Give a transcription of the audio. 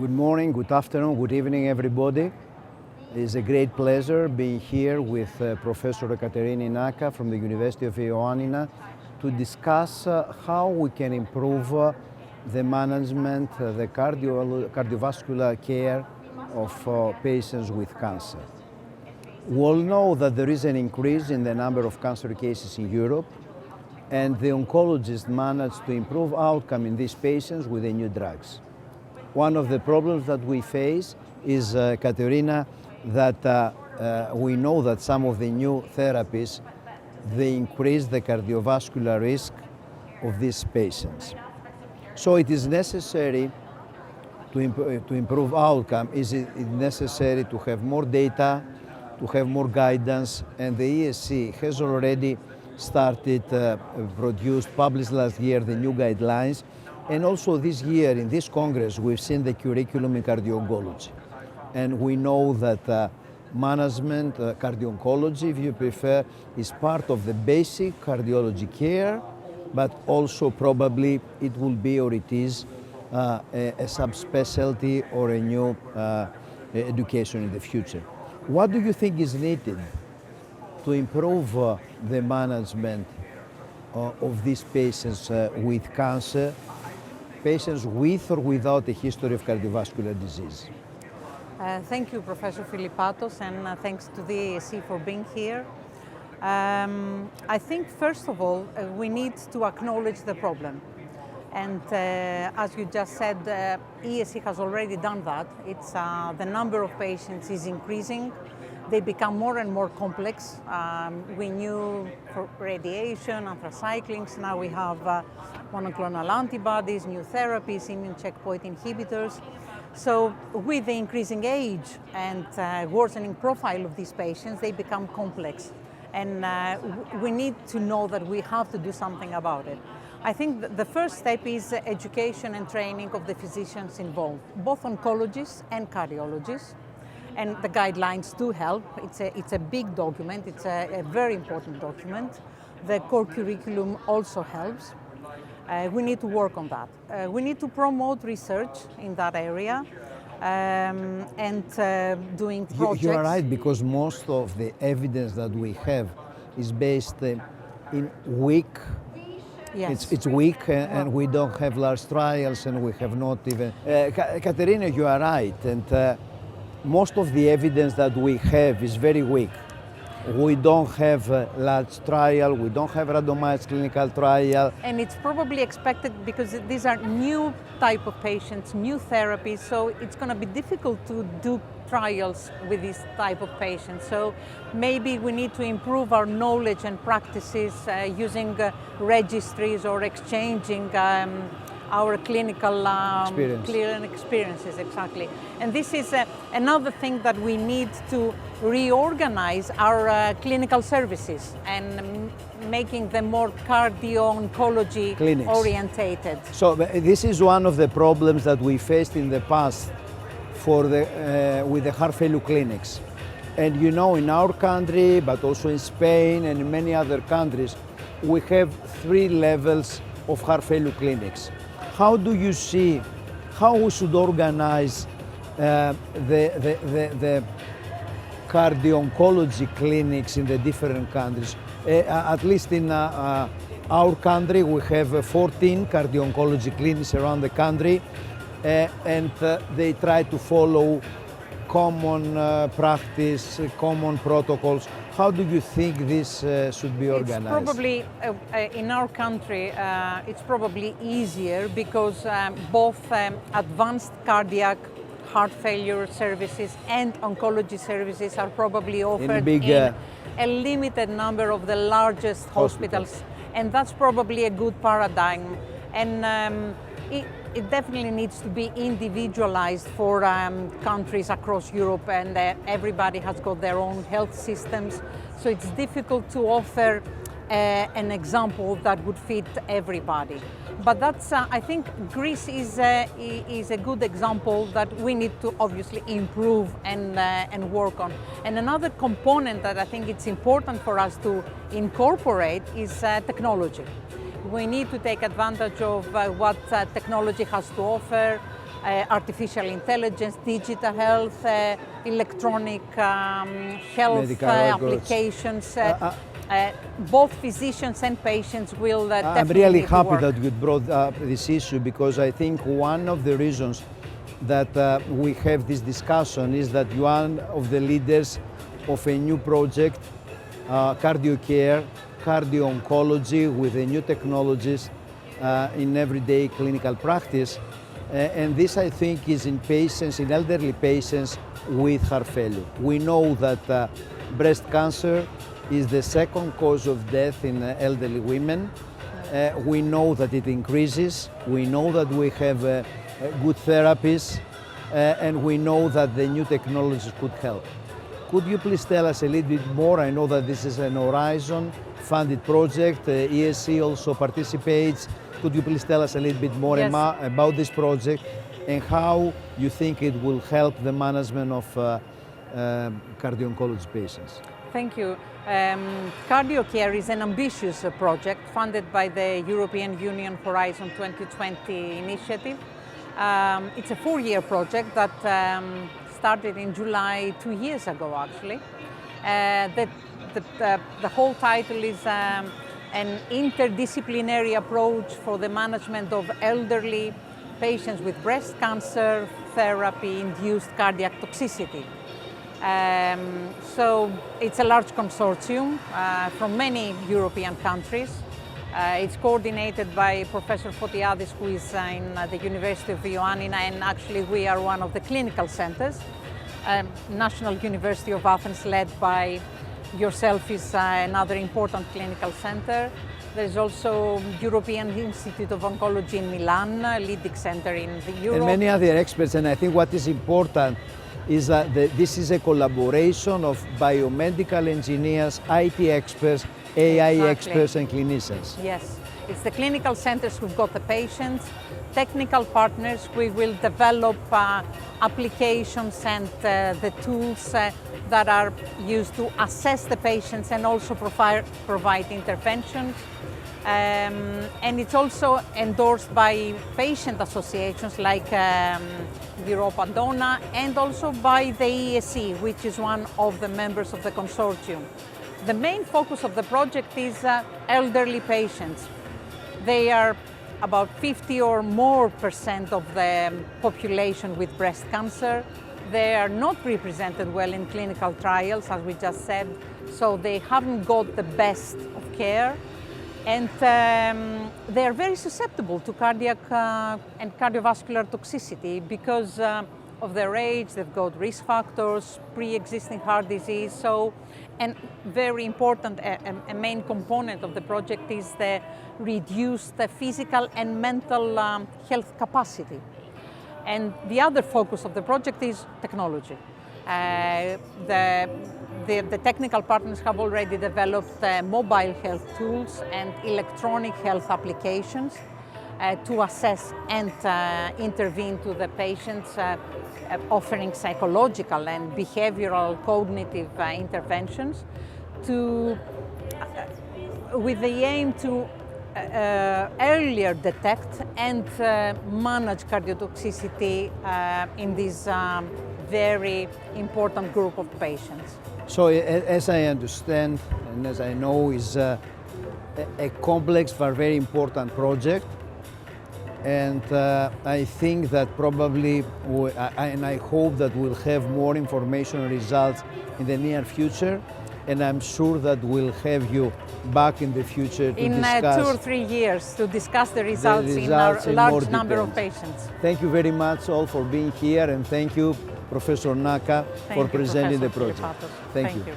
Good morning, good afternoon, good evening, everybody. It's a great pleasure being here with Professor Katerina Naka from the University of Ioannina to discuss how we can improve the management, the cardiovascular care of patients with cancer. We all know that there is an increase in the number of cancer cases in Europe, and the oncologists managed to improve outcome in these patients with the new drugs. One of the problems that we face is, Katerina, that we know that some of the new therapies, they increase the cardiovascular risk of these patients. So it is necessary to improve outcome. Is it necessary to have more data, to have more guidance, and the ESC has already started, published last year the new guidelines. And also this year in this Congress, we've seen the curriculum in cardio-oncology. And we know that management, cardio-oncology, if you prefer, is part of the basic cardiology care, but also probably it will be or it is a subspecialty or a new education in the future. What do you think is needed to improve the management of these patients with cancer, patients with or without a history of cardiovascular disease? Thank you, Professor Filippatos, and thanks to the ESC for being here. I think, first of all, we need to acknowledge the problem. And as you just said, ESC has already done that. It's, the number of patients is increasing. They become more and more complex. We knew for radiation, anthracyclines, now we have monoclonal antibodies, new therapies, immune checkpoint inhibitors. So with the increasing age and worsening profile of these patients, they become complex. And we need to know that we have to do something about it. I think the first step is education and training of the physicians involved, both oncologists and cardiologists. And the guidelines do help. It's a big document. It's a very important document. The core curriculum also helps. We need to work on that. We need to promote research in that area and doing projects. You are right, because most of the evidence that we have is based in weak. Yes. It's weak, and we don't have large trials, and we have not even. Katerina, you are right, and most of the evidence that we have is very weak. We don't have a large trial, we don't have randomized clinical trial. And it's probably expected because these are new type of patients, new therapies, so it's going to be difficult to do trials with this type of patients. So maybe we need to improve our knowledge and practices using registries or exchanging our clinical experiences, exactly. And this is another thing that we need to reorganize our clinical services and making them more cardio-oncology orientated. So this is one of the problems that we faced in the past with the heart failure clinics. And you know, in our country, but also in Spain and in many other countries, we have 3 levels of heart failure clinics. How do you see how we should organize the cardio-oncology clinics in the different countries? At least in our country, we have 14 cardio-oncology clinics around the country, and they try to follow common practice, common protocols. How do you think this should be organized? It's probably, in our country, it's probably easier because both advanced cardiac heart failure services and oncology services are probably offered in a limited number of the largest hospitals. And that's probably a good paradigm. And it definitely needs to be individualized for countries across Europe, and everybody has got their own health systems. So it's difficult to offer an example that would fit everybody. But that's, I think Greece is a good example that we need to obviously improve and work on. And another component that I think it's important for us to incorporate is technology. We need to take advantage of what technology has to offer. artificial intelligence, digital health, electronic health Medical records. applications. Both physicians and patients will definitely I'm really need to happy work. that you brought up this issue, because I think one of the reasons that we have this discussion is that you are one of the leaders of a new project, CARDIOCARE, cardio-oncology with the new technologies in everyday clinical practice. And this, I think, is in patients, in elderly patients with heart failure. We know that breast cancer is the second cause of death in elderly women. We know that it increases. We know that we have good therapies, and we know that the new technologies could help. Could you please tell us a little bit more? I know that this is an Horizon funded project. ESC also participates. Could you please tell us a little bit more Yes. about this project and how you think it will help the management of cardio-oncology patients? Thank you. CARDIOCARE is an ambitious project funded by the European Union Horizon 2020 initiative. It's a 4-year project that started in July 2 years ago, actually. The whole title is an interdisciplinary approach for the management of elderly patients with breast cancer therapy-induced cardiac toxicity. So it's a large consortium from many European countries. It's coordinated by Professor Fotiadis, who is in the University of Ioannina, and actually we are one of the clinical centers. National University of Athens, led by yourself, is another important clinical center. There's also European Institute of Oncology in Milan, a leading center in Europe. And many other experts, and I think what is important is that this is a collaboration of biomedical engineers, IT experts, AI Exactly. experts and clinicians. Yes, it's the clinical centers who've got the patients, technical partners. We will develop applications and the tools that are used to assess the patients and also provide interventions. And it's also endorsed by patient associations like Europa Donna, and also by the ESC, which is one of the members of the consortium. The main focus of the project is elderly patients. They are about 50% or more of the population with breast cancer. They are not represented well in clinical trials, as we just said, so they haven't got the best of care. And they are very susceptible to cardiac and cardiovascular toxicity because of their age. They've got risk factors, pre-existing heart disease. So, and very important, a main component of the project is the reduced physical and mental health capacity. And the other focus of the project is technology. The technical partners have already developed mobile health tools and electronic health applications to assess and intervene to the patients, offering psychological and behavioral cognitive interventions with the aim to earlier detect and manage cardiotoxicity in this very important group of patients. So as I understand and as I know, is a complex but very important project. And I think that probably, and I hope that we'll have more information and results in the near future. And I'm sure that we'll have you back in the future to discuss 2 or 3 years to discuss the results in our large number of patients. Thank you very much all for being here, and thank you, Professor Naka, for presenting the project. Filippatos. Thank you.